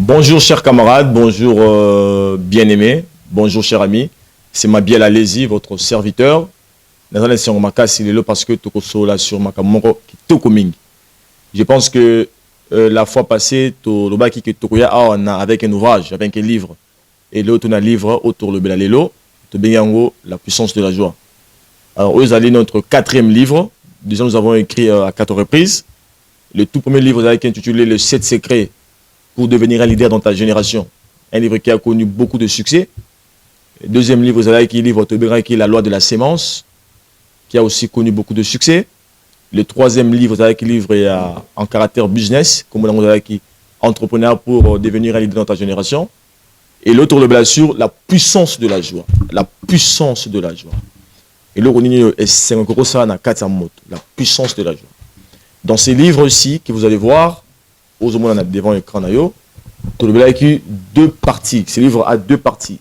Bonjour chers camarades, bonjour bien-aimés, bonjour chers amis. C'est Mabiel Alési, votre serviteur. Parce que je pense que la fois passée, avec un ouvrage, avec un livre, et l'autre un livre autour de Belalelo, la puissance de la joie. Alors, eux allez notre quatrième livre. Déjà, nous avons écrit à 4 reprises. Le tout premier livre est intitulé Les 7 secrets pour devenir un leader dans ta génération. Un livre qui a connu beaucoup de succès. Le deuxième livre, qui est La loi de la sémence, qui a aussi connu beaucoup de succès. Le troisième livre, qui est en caractère business, comme on a dit, entrepreneur pour devenir un leader dans ta génération. Et l'autre, sur la puissance de la joie. La puissance de la joie. Et l'autre, c'est la puissance de la joie. Dans ces livres-ci, que vous allez voir, devant l'écran, il y a deux parties. Ce livre a deux parties.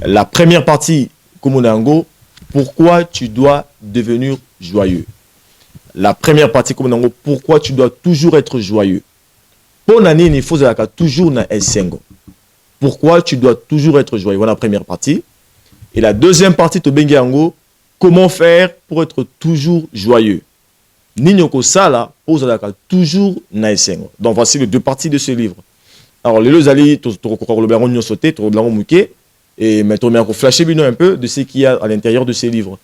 La première partie, Komunango, pourquoi tu dois devenir joyeux. La première partie, Komunango, pourquoi tu dois toujours être joyeux. Pour l'année, il faut toujours être pourquoi tu dois toujours être joyeux. Voilà la première partie. Et la deuxième partie, Tobengiango, comment faire pour être toujours joyeux. Ninyoko Sala pose toujours naïsengo. Donc voici les deux parties de ce livre. Alors les deux alliés, tu le sauté, tu le mouqué, et maintenant on flasher un peu de ce qu'il y a à l'intérieur de ces livres.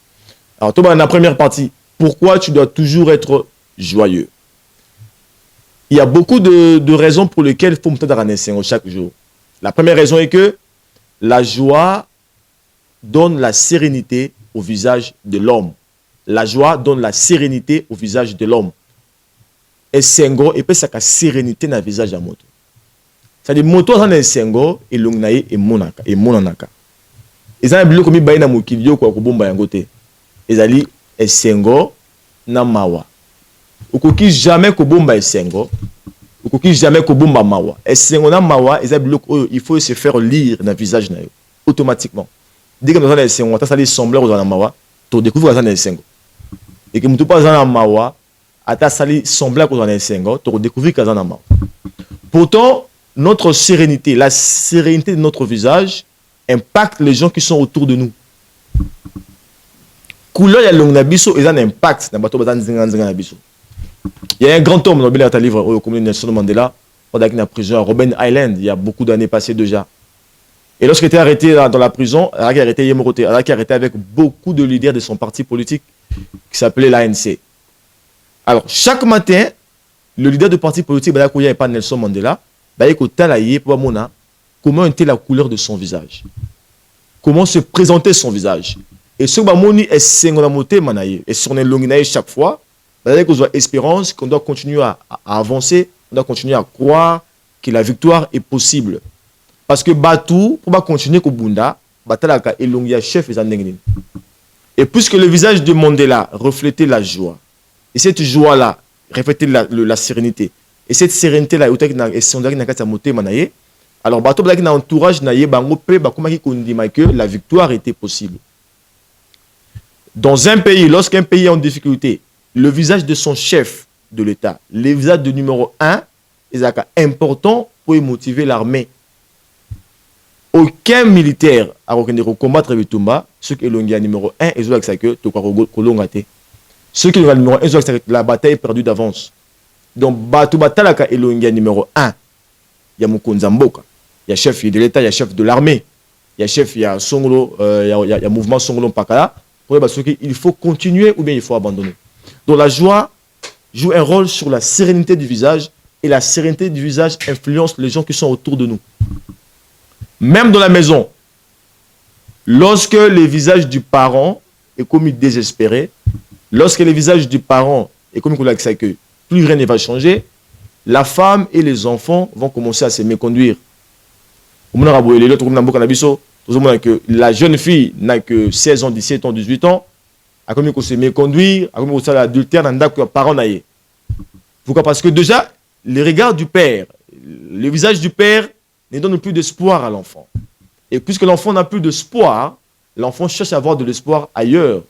Alors toi, dans la première partie, pourquoi tu dois toujours être joyeux. Il y a beaucoup de raisons pour lesquelles il faut me tendre naïsengo chaque jour. La première raison est que la joie donne la sérénité au visage de l'homme. La joie donne la sérénité au visage de l'homme. Et sengo, et puis ça a sérénité dans le visage de la moto. C'est-à-dire, moto dans le sengo, et l'ongnaye, et monaka, et monanaka. Et ça, il y a des gens qui ont dit que ezali et sengo, na mawa. Ukoki jamais ko bomba et sengo, ukoki jamais ko bomba mawa. Et sengo na mawa, il faut se faire lire dans le visage na yo, automatiquement. Dès que nous avons les sengo, ça les sembleur aux mawa, tu découvres ça dans les sengo. Et que nous pas dans mawa, ata sali semblable aux dans sengo, tu découvres que ça dans mawa. Pourtant, notre sérénité, la sérénité de notre visage impacte les gens qui sont autour de nous. Couleur ya l'ongnabiso et un impact dans bateau nabiso. Il y a un grand homme dans le livre au commun Nelson Mandela, pendant qu'il est en prison à Robben Island, il y a beaucoup d'années passées déjà. Et lorsqu'il était arrêté dans la prison, il a été arrêté avec beaucoup de leaders de son parti politique qui s'appelait l'ANC. Alors, chaque matin, le leader du parti politique, n'est pas Nelson Mandela, comment était la couleur de son visage. Comment se présentait son visage. Et ce que est singularité manaye et sur les chaque fois, qu'on doit espérance, qu'on doit continuer à avancer, on doit continuer à croire que la victoire est possible. Parce que Batou, pour continuer au Bunda, Batalaka et Longia chef et puisque le visage de Mandela reflétait la joie, et cette joie-là reflétait la sérénité, et cette sérénité-là, alors Batou dans l'entourage, que la victoire était possible. Dans un pays, lorsqu'un pays est en difficulté, le visage de son chef de l'État, le visage de numéro 1, est important pour motiver l'armée. Aucun militaire a combattre Bitumba, ceux qui sont numéro 1, ils ont accès que ceux qui sont numéro 1, ils ont accès que la bataille est perdue d'avance. Donc, Batouba Talaka est numéro 1. Il y a Mukunzamboka, il y a chef de l'État, il y a chef de l'armée, il y a chef, il y a Songolo, il y a mouvement Songolo Pakala. Il faut continuer ou bien il faut abandonner. Donc, la joie joue un rôle sur la sérénité du visage et la sérénité du visage influence les gens qui sont autour de nous. Même dans la maison, lorsque le visage du parent est comme désespéré, lorsque le visage du parent est comme que plus rien ne va changer, la femme et les enfants vont commencer à se méconduire. La jeune fille n'a que 16 ans, 17 ans, 18 ans, a comme se méconduire, a comme l'adultère dans le parent. Pourquoi? Parce que déjà, le regard du père, le visage du père ne donne plus d'espoir à l'enfant. Et puisque l'enfant n'a plus d'espoir, l'enfant cherche à avoir de l'espoir ailleurs.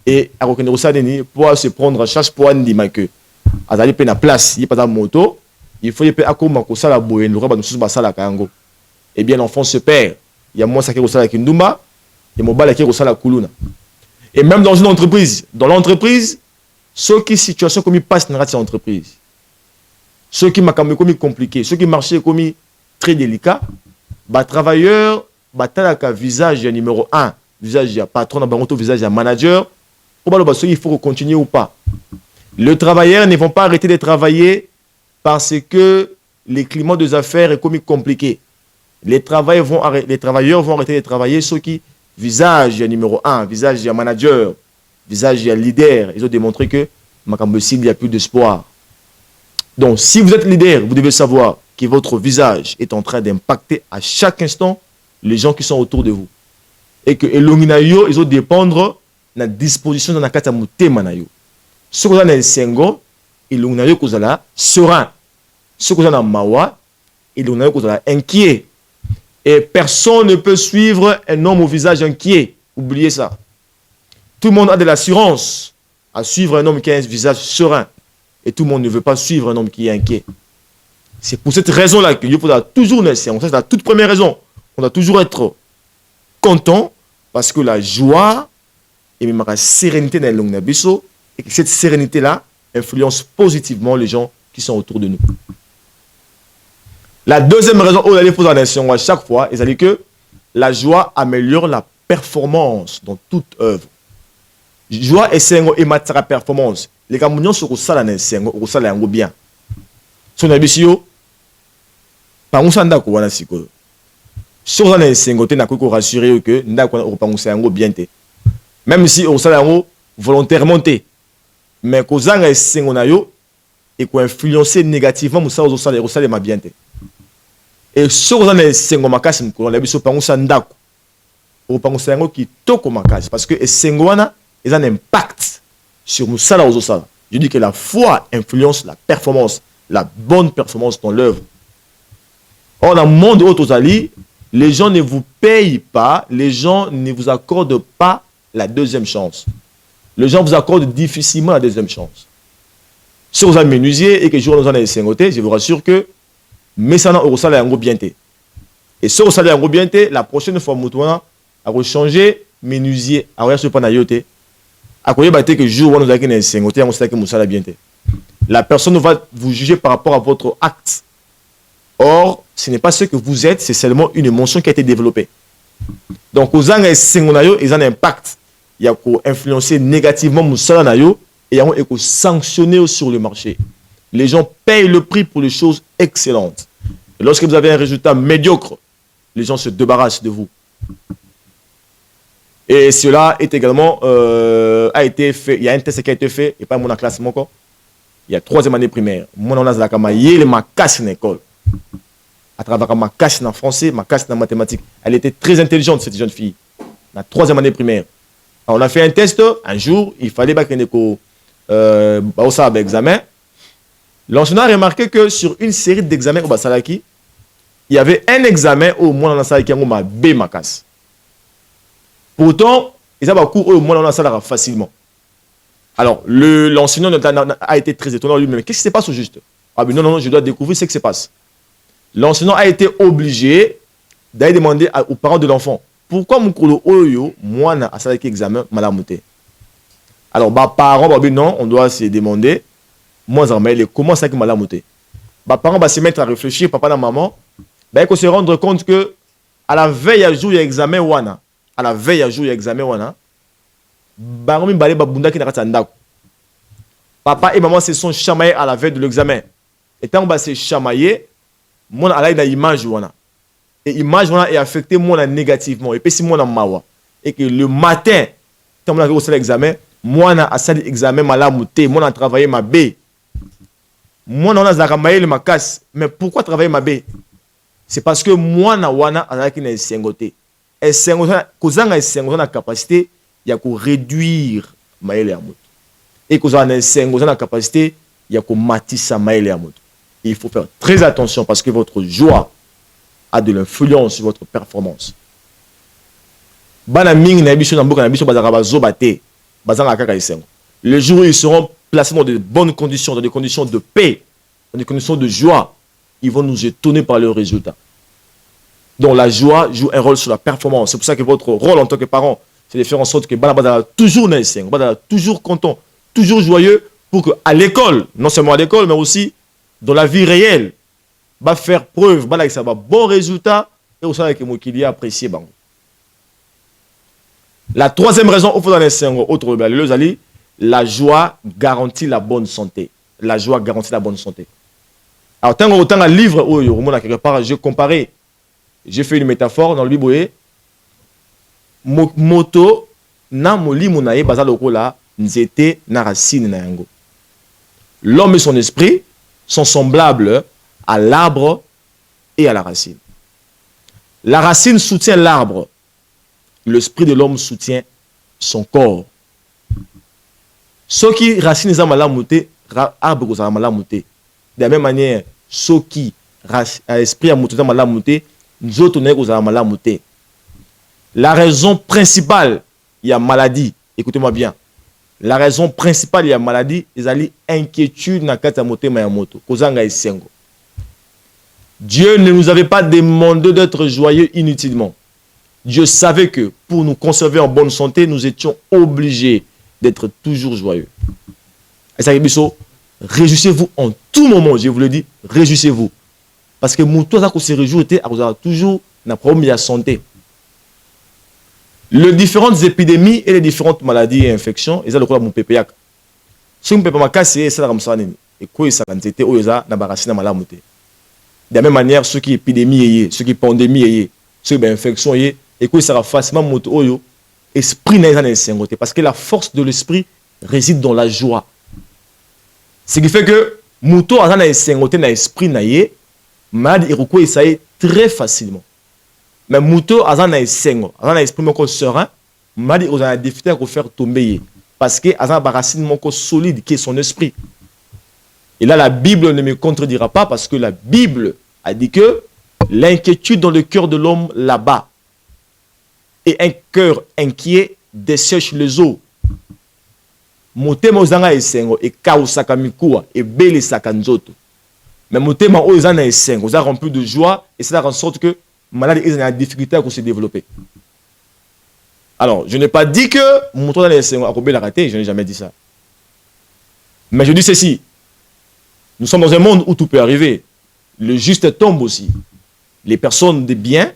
Et à reconnaître ça, pour se prendre en charge pour dire que Azali pe na place, il n'y a pas de moto, il faut que akoma ko sala boye le roi nous basala kango. Eh bien l'enfant se perd. Il y a moi ça qui ko sala kindumba, et mon bal qui ko sala kuluna. Et même dans une entreprise, dans l'entreprise, ceux qui situation comme il passe dans cette entreprise. Ceux qui m'ont commis compliqué, ceux qui marchaient commis très délicat, bah travailleur, bah talaka visage numéro 1, visage à patron, bah visage à manager, pour bah il faut continuer ou pas. Les travailleurs ne vont pas arrêter de travailler parce que les climats des affaires est commis compliqué. Les travailleurs vont arrêter de travailler ceux qui visage numéro 1, visage à manager, visage à leader, ils ont démontré que il n'y a plus d'espoir. Donc, si vous êtes leader, vous devez savoir que votre visage est en train d'impacter à chaque instant les gens qui sont autour de vous. Et que l'onginayo, ils ont dépendre de la disposition de la carte à monter manayo. Ce que vous avez sengo, l'onginayo que vous avez serein. Ce que vous avez mawa, l'onginayo que vous avez inquiet. Et personne ne peut suivre un homme au visage inquiet. Oubliez ça. Tout le monde a de l'assurance à suivre un homme qui a un visage serein. Et tout le monde ne veut pas suivre un homme qui est inquiet. C'est pour cette raison-là qu'il faudra toujours naître. C'est la toute première raison. On doit toujours être content parce que la joie et même la sérénité dans le nabiso et que cette sérénité-là influence positivement les gens qui sont autour de nous. La deuxième raison où il faut en nation à chaque fois, c'est que la joie améliore la performance dans toute œuvre. Joie et sengo et matara performance. Les Camerounais sont au salaire sengo, au salaire bien. Son abisio, par un sanda ko wana siko. Sur salaire sengo te na ko rassurer que ndako na ko sengo bien te. Même si au salaire volontairement te, mais ko zanga sengo na yo et ko influencer négativement musa au salaire ma bien te. Et sur salaire sengo makasi ko na biso par un sanda ko. Au par un sengo qui toko makasi parce que sengo wana ils ont un impact sur nous. Je dis que la foi influence la performance, la bonne performance dans l'œuvre. Or, dans le monde autosali, les gens ne vous payent pas, les gens ne vous accordent pas la deuxième chance. Les gens vous accordent difficilement la deuxième chance. Si vous avez menuisier et que je vous en ai sengoté, je vous rassure que mais ça n'a pas un gros bien. Et si vous avez un gros bien, la prochaine fois, vous allez changer menuisier. Alors, ce n'est pas naïoté. La personne va vous juger par rapport à votre acte. Or, ce n'est pas ce que vous êtes, c'est seulement une émotion qui a été développée. Donc, aux gens ils ont un impact. Il y a influencer négativement Moussala et il y a sanctionner sur le marché. Les gens payent le prix pour les choses excellentes. Et lorsque vous avez un résultat médiocre, les gens se débarrassent de vous. Et cela est également a été fait. Il y a un test qui a été fait, et pas mon classe encore. Il y a 3e année primaire. Mon on a la kamaye ma casse en école. À travers ma casse en français, ma casse en mathématiques. Elle était très intelligente cette jeune fille. La 3e année primaire. Alors, on a fait un test un jour. Il fallait pas qu'il y examen. L'enseignant a remarqué que sur une série d'examens au Basalaki, il y avait un examen au moins dans la qui a B ma casse. Pourtant, ils avaient cours au moins dans la salle facilement. Alors, l'enseignant a été très étonné lui-même. Qu'est-ce qui se passe au juste? Ah ben non, je dois découvrir ce qui se passe. L'enseignant a été obligé d'aller demander aux parents de l'enfant pourquoi mon kolo oyo, moi, à salle qui examen, malamouté. Alors, parents, non, on doit se demander, moi, comment ça qui malamouté? Parents va se mettre à réfléchir, papa et maman, il faut se rendre compte que à la veille à jour, il y a examen wana. À la veille à jour, il y a examen wana. Papa et maman se sont chamaillés à la veille de l'examen. Et tant que se chamaillé, mon a une image wana. Et l'image wana est affectée moi négativement. Et puis si moi na mawa et que le matin, quand on a fait l'examen, moi na asali examen malamouté, moi na travaillé ma B. Moi na zakamayé le makas. Mais pourquoi travailler ma B? C'est parce que moi na wana azaki na sengoté. Et kozanga la capacité il y a qu'on réduire maël et amout et kozanga la capacité il y a qu'on matisse maël et amout. Il faut faire très attention parce que votre joie a de l'influence sur votre performance. Le jour où ils seront placés dans de bonnes conditions, dans des conditions de paix, dans des conditions de joie, ils vont nous étonner par leurs résultats. Donc la joie joue un rôle sur la performance. C'est pour ça que votre rôle en tant que parent, c'est de faire en sorte que Balabada toujours naissant, toujours content, toujours joyeux, pour qu'à l'école, non seulement à l'école, mais aussi dans la vie réelle, va faire preuve, ça va bon résultat, et aussi avec moi qu'il y a apprécié. La troisième raison, au fond autre la joie garantit la bonne santé. La joie garantit la bonne santé. Alors, autant un livre où quelque part, j'ai comparé, j'ai fait une métaphore dans le Bible. Moto na moli munaye bazal lokola nzete na racine na yango. L'homme et son esprit sont semblables à l'arbre et à la racine. La racine soutient l'arbre. L'esprit de l'homme soutient son corps. Ceux qui racine za malamuté, arbre za malamuté. De la même manière, ceux qui esprit a muté za malamuté, nous autres ne za malamuté. La raison principale, il y a maladie. Écoutez-moi bien. La raison principale, il y a maladie, ils allaient inquiétude na kata moté mayamoto. Kozanga esengo. Dieu ne nous avait pas demandé d'être joyeux inutilement. Dieu savait que pour nous conserver en bonne santé, nous étions obligés d'être toujours joyeux. Et ça, réjouissez-vous en tout moment, je vous le dis, réjouissez-vous. Parce que mon toit, ça se réjouit, vous avez toujours un problème de santé. Les différentes épidémies et les différentes maladies et infections, ils ont le droit de mon PPA. Si vous ne pouvez pas casser, c'est comme ça. Et quoi, ça, quand c'était, ils ont la maladie. De la même manière, ceux qui épidémie, ceux qui pandémie, ceux qui infection, et quoi, ça va facilement monter. Esprit n'est pas un parce que la force de l'esprit réside dans la joie. Ce qui fait que Mouto a un esprit naïe, malade et ça est très facilement. Mais Mouto a un esprit serein, malade il a des difficultés à faire tomber parce que a un racine solide qui est son esprit. Et là la Bible ne me contredira pas parce que la Bible a dit que l'inquiétude dans le cœur de l'homme là-bas et un cœur inquiet dessèche les eaux. Motema ozanga esengo e kausaka mikuwa e bele sakanzoto. Mais motema ozanga esengo oza rempli de joie et ça rend en sorte que maladie est en difficulté à se développer. Alors, je n'ai pas dit que mon tour dans esengo a la raté, je n'ai jamais dit ça. Mais je dis ceci. Nous sommes dans un monde où tout peut arriver. Le juste tombe aussi. Les personnes de bien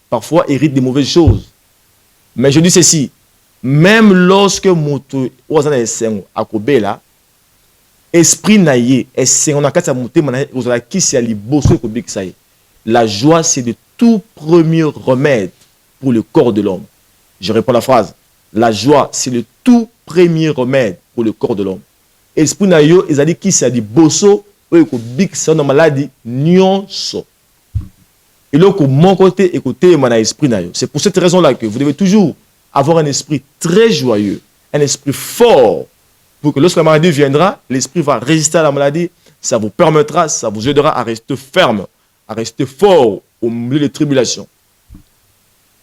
parfois héritent des mauvaises choses. Mais je dis ceci, même lorsque moto ozana esengo akobela esprit naïe esengo na kati ya motema na ozala kisi ya liboso ekobikisa ye. La joie c'est le tout premier remède pour le corps de l'homme. Je réponds la phrase. La joie c'est le tout premier remède pour le corps de l'homme. Esprit naïe ezali kisi ya liboso ekobikisa na maladie nyonso. Et donc, mon côté, écoutez, mon esprit. C'est pour cette raison-là que vous devez toujours avoir un esprit très joyeux, un esprit fort, pour que lorsque la maladie viendra, l'esprit va résister à la maladie, ça vous permettra, ça vous aidera à rester ferme, à rester fort au milieu des tribulations.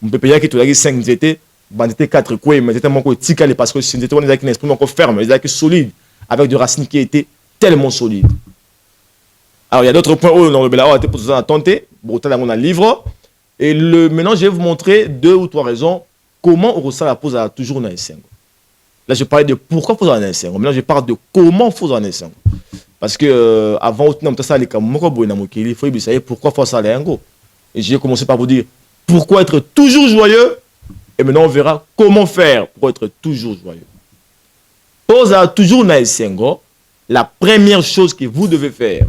On peut payer que tu as 5 étés, 4 coups, mais c'était mon côté parce que c'était un esprit encore ferme, un esprit solide, avec des racines qui étaient tellement solides. Alors, il y a d'autres points où dans le Bélawa, pour vous tenter, on a un livre. Et maintenant, je vais vous montrer 2 ou 3 raisons comment on ressent la pose à toujours dans les 5. Là, je parlais de pourquoi il faut dans les 5. Maintenant, je parle de comment il faut dans les 5. Parce que avant, il faut savoir pourquoi il faut ça. Et j'ai commencé par vous dire pourquoi être toujours joyeux. Et maintenant, on verra comment faire pour être toujours joyeux. Pose à toujours dans les 5. La première chose que vous devez faire,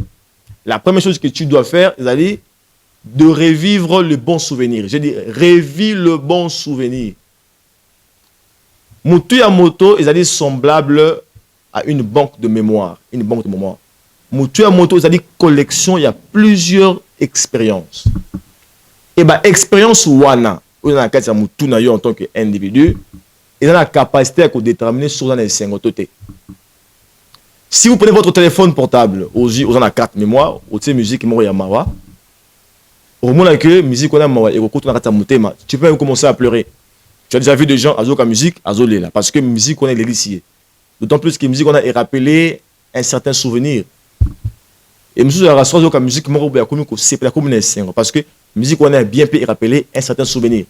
la première chose que tu dois faire, c'est de revivre le bon souvenir. Je dis, revis le bon souvenir. Moutou ya moto, c'est semblable à une banque de mémoire. Une banque de mémoire. Moutou ya moto, c'est collection, il y a plusieurs expériences. Et bien, expérience wana, on a un moutou na yo en tant qu'individu, il a la capacité à déterminer sur les 5 autorités. Si vous prenez votre téléphone portable, vous avez la carte mémoire, vous avez musique, vous avez mawa. Au moment que musique, tu peux même commencer à pleurer. Tu as déjà vu des gens qui ont la musique, parce que la musique, on est l'élicier. D'autant plus que la musique, on a rappelé un certain souvenir. Et monsieur la rassure que la musique moko ya komi ko sepela comme une single parce que musique on a bien pu rappeler un certain souvenir.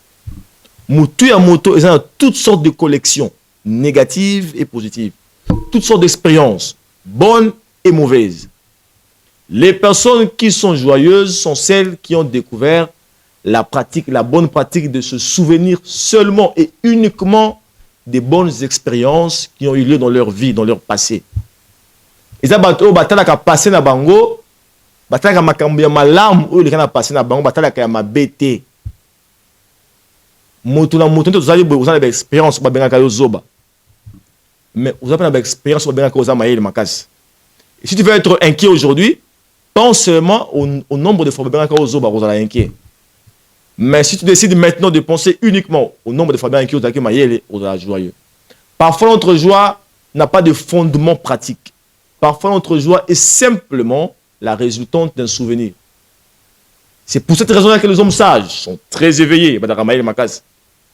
Mutu ya moto ils ont toutes sortes de collections négatives et positives, toutes sortes d'expériences bonnes et mauvaises. Les personnes qui sont joyeuses sont celles qui ont découvert la pratique, la bonne pratique de se souvenir seulement et uniquement des bonnes expériences qui ont eu lieu dans leur vie, dans leur passé. Et ça, batalaka passé na bango, batalaka makambo ya malamu ou le kana passé na bango, batalaka ya mabete. Moto na moto vous avez une expérience ba benga kayo zoba. Mais vous avez une expérience ba benga kayo za maïl makas. Et si tu veux être inquiet aujourd'hui, pense seulement au nombre de fois ba benga kayo zoba vous allez inquiet. Mais si tu décides maintenant de penser uniquement au nombre de fois ba benga kayo za maïl, vous allez joyeux. Parfois notre joie n'a pas de fondement pratique. Parfois, notre joie est simplement la résultante d'un souvenir. C'est pour cette raison que les hommes sages sont très éveillés.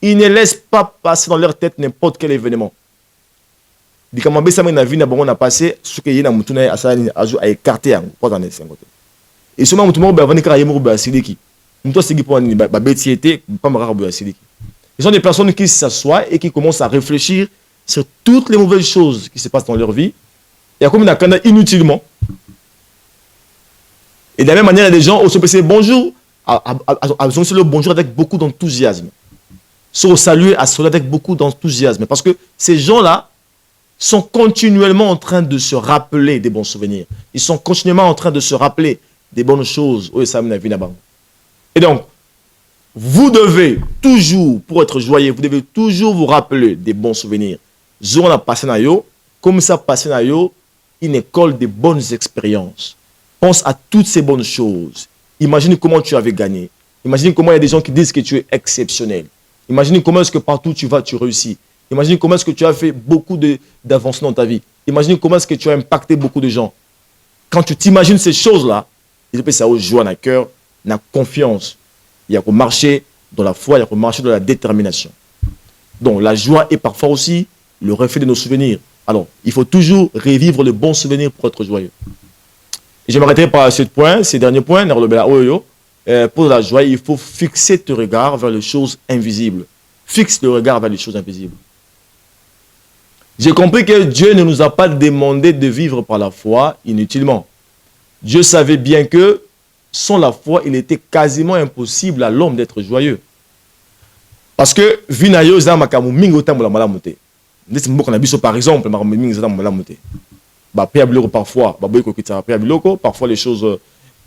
Ils ne laissent pas passer dans leur tête n'importe quel événement. Et si ce sont des personnes qui s'assoient et qui commencent à réfléchir sur toutes les mauvaises choses qui se passent dans leur vie. Il y a comme une akanda inutilement. Et de la même manière, il y a des gens au se bonjour, à le bonjour avec beaucoup d'enthousiasme. Se saluer, à saluer avec beaucoup d'enthousiasme. Parce que ces gens-là sont continuellement en train de se rappeler des bons souvenirs. Ils sont continuellement en train de se rappeler des bonnes choses. Et donc, vous devez toujours, pour être joyeux, vous devez toujours vous rappeler des bons souvenirs. Zon a passé na yo, comme ça passé na yo, une école de bonnes expériences. Pense à toutes ces bonnes choses. Imagine comment tu avais gagné. Imagine comment il y a des gens qui disent que tu es exceptionnel. Imagine comment est-ce que partout tu vas, tu réussis. Imagine comment est-ce que tu as fait beaucoup d'avancements dans ta vie. Imagine comment est-ce que tu as impacté beaucoup de gens. Quand tu t'imagines ces choses-là, il peut ça joie dans le cœur, dans la confiance. Il y a qu'au marcher dans la foi, il y a qu'au marcher dans la détermination. Donc la joie est parfois aussi le reflet de nos souvenirs. Alors, il faut toujours revivre le bon souvenir pour être joyeux. Je m'arrêterai par ce point, ces derniers points. Pour la joie, il faut fixer ton regard vers les choses invisibles. Fixe le regard vers les choses invisibles. J'ai compris que Dieu ne nous a pas demandé de vivre par la foi inutilement. Dieu savait bien que sans la foi, il était quasiment impossible à l'homme d'être joyeux. Parce que vinayo za makamu mingi otambola malamu te. Par exemple, parfois les choses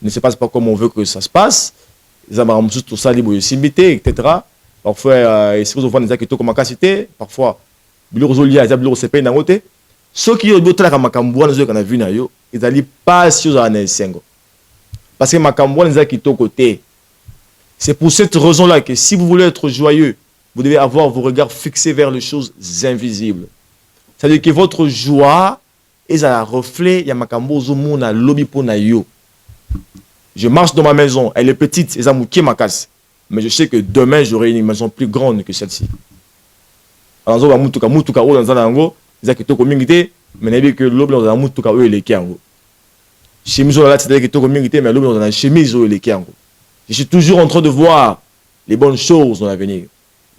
ne se passent pas comme on veut que ça se passe. Etc. Parfois, parfois, ceux qui ont ils allaient pas sur un sengo. Parce que c'est pour cette raison-là que si vous voulez être joyeux, vous devez avoir vos regards fixés vers les choses invisibles. C'est-à-dire que votre joie est un reflet. Je marche dans ma maison, elle est petite, mais je sais que demain j'aurai une maison plus grande que celle-ci. Je suis toujours en train de voir les bonnes choses dans l'avenir.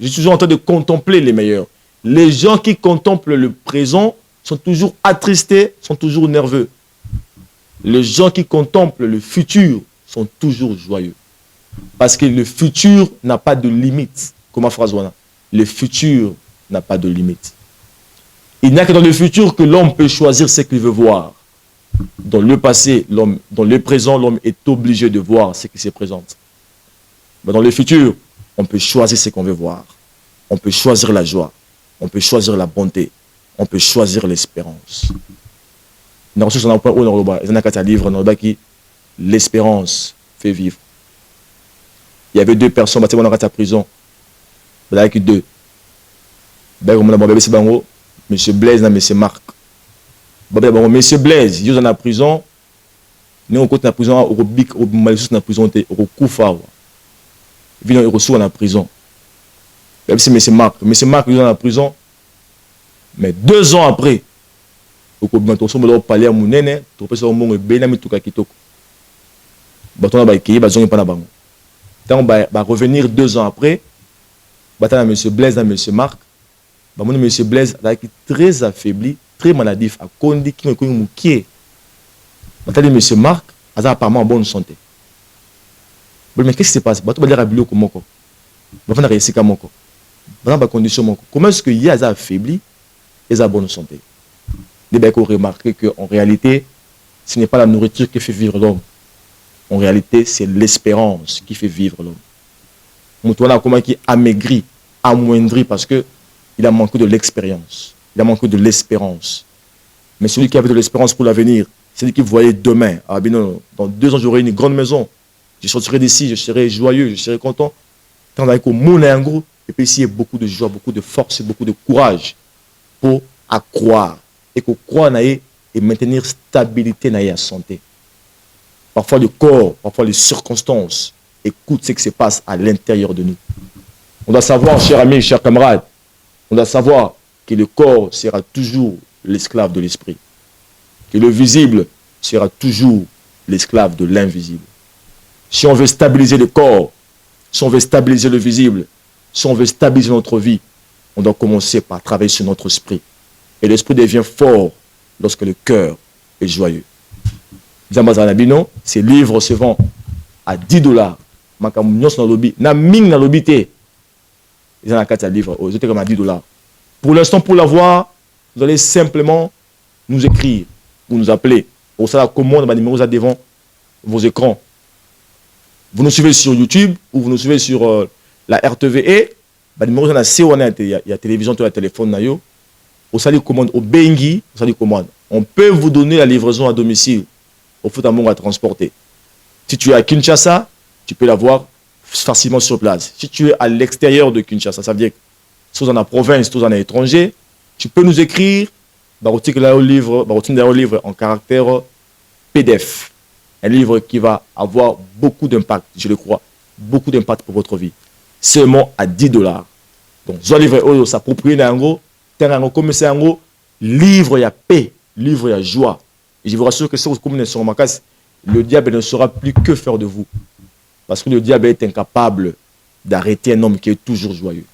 Je suis toujours en train de contempler les meilleurs. Les gens qui contemplent le présent sont toujours attristés, sont toujours nerveux. Les gens qui contemplent le futur sont toujours joyeux. Parce que le futur n'a pas de limite. Comme ma phrase, voilà. Le futur n'a pas de limite. Il n'y a que dans le futur que l'homme peut choisir ce qu'il veut voir. Dans le passé, dans le présent, l'homme est obligé de voir ce qui se présente. Mais dans le futur, on peut choisir ce qu'on veut voir. On peut choisir la joie. On peut choisir la bonté. On peut choisir l'espérance. L'espérance fait vivre. Il y avait deux personnes qui étaient dans la prison. Il y avait deux. Monsieur Blaise et monsieur Marc. Monsieur Blaise, il est dans la prison. Nous sommes dans la prison, au Bic, au Malaisie, dans la prison, au Koufa. Il est dans la prison. C'est monsieur Marc. Monsieur Marc, il est dans la prison. Mais 2 ans après, au Kouba, on a parlé à Mounene, on a parlé à Mounene, Baton ba ki ba zongi pa na bango. Tant ba revenir 2 ans après, bata na monsieur Blaise na monsieur Marc. Ba mon monsieur Blaise qui très affaibli, très maladif a kondi ki ko mukie. Bata de monsieur Marc a apparemment en bonne santé. Bon mais qu'est-ce qui se passe? Bato ba dire abilo ko moko. Ba fa na resika moko. Dans ba condition moko. Comment est-ce que ya affaibli et en bonne santé? Vous avez remarqué qu'en réalité, ce n'est pas la nourriture qui fait vivre l'homme. En réalité, c'est l'espérance qui fait vivre l'homme. Moutouana comment qui amaigri, amoindri parce que il a manqué de l'expérience. Il a manqué de l'espérance. Mais celui qui avait de l'espérance pour l'avenir, c'est celui qui voyait demain. Ah bien non, dans 2 ans, j'aurai une grande maison. Je sortirai d'ici, je serai joyeux, je serai content. Tant avec au monde un gros, et puis ici, il y a beaucoup de joie, beaucoup de force et beaucoup de courage pour croire. Et que croire et maintenir stabilité dans la santé. Parfois le corps, parfois les circonstances, écoute ce qui se passe à l'intérieur de nous. On doit savoir, chers amis, chers camarades, on doit savoir que le corps sera toujours l'esclave de l'esprit. Que le visible sera toujours l'esclave de l'invisible. Si on veut stabiliser le corps, si on veut stabiliser le visible, si on veut stabiliser notre vie, on doit commencer par travailler sur notre esprit. Et l'esprit devient fort lorsque le cœur est joyeux. Ces livres se vendent à $10. Pour l'instant, pour l'avoir, vous allez simplement nous écrire ou nous appeler. Pour ça, la commande, ma numéro devant vos écrans. Vous nous suivez sur YouTube ou vous nous suivez sur la RTVE. Ma numéro, il y a la télévision, il y a le téléphone. Au salut commande, au Bengi, au salut commande. On peut vous donner la livraison à domicile. Au foot à à transporter. Si tu es à Kinshasa, tu peux l'avoir facilement sur place. Si tu es à l'extérieur de Kinshasa, ça veut dire que si vous êtes en province, si vous êtes à l'étranger, tu peux nous écrire livre en caractère PDF. Un livre qui va avoir beaucoup d'impact, je le crois, beaucoup d'impact pour votre vie. Seulement à $10. Donc, ce livre, ça s'approprie d'un gros. Comme c'est un gros livre, il y a paix, livre, il y a joie. Et je vous rassure que si vous communez sur ma casse, le diable ne saura plus que faire de vous. Parce que le diable est incapable d'arrêter un homme qui est toujours joyeux.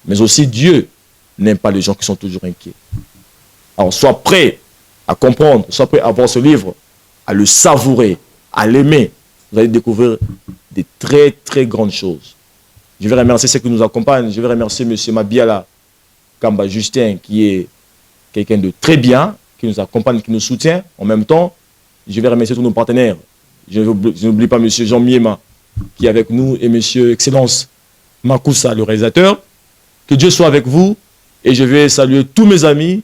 Mais aussi Dieu n'aime pas les gens qui sont toujours inquiets. Alors sois prêt à comprendre, sois prêt à voir ce livre, à le savourer, à l'aimer. Vous allez découvrir des très très grandes choses. Je vais remercier ceux qui nous accompagnent. Je vais remercier M. Mabiala Kamba Justin, qui est quelqu'un de très bien, qui nous accompagne, qui nous soutient. En même temps, je vais remercier tous nos partenaires. Je n'oublie pas M. Jean Miema, qui est avec nous, et M. Excellence Makoussa, le réalisateur. Que Dieu soit avec vous. Et je vais saluer tous mes amis,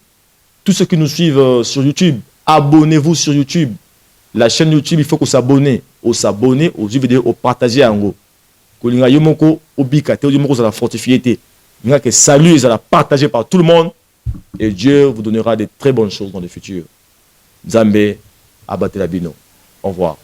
tous ceux qui nous suivent sur YouTube. Abonnez-vous sur YouTube. La chaîne YouTube, il faut qu'on s'abonne. On s'abonne aux vidéos, on partage en gros. Kolinga yomoko obika, te yomoko za la fortifié. Que salut, ça la partager par tout le monde. Et Dieu vous donnera de très bonnes choses dans le futur. Zambé, abattez la bino. Au revoir.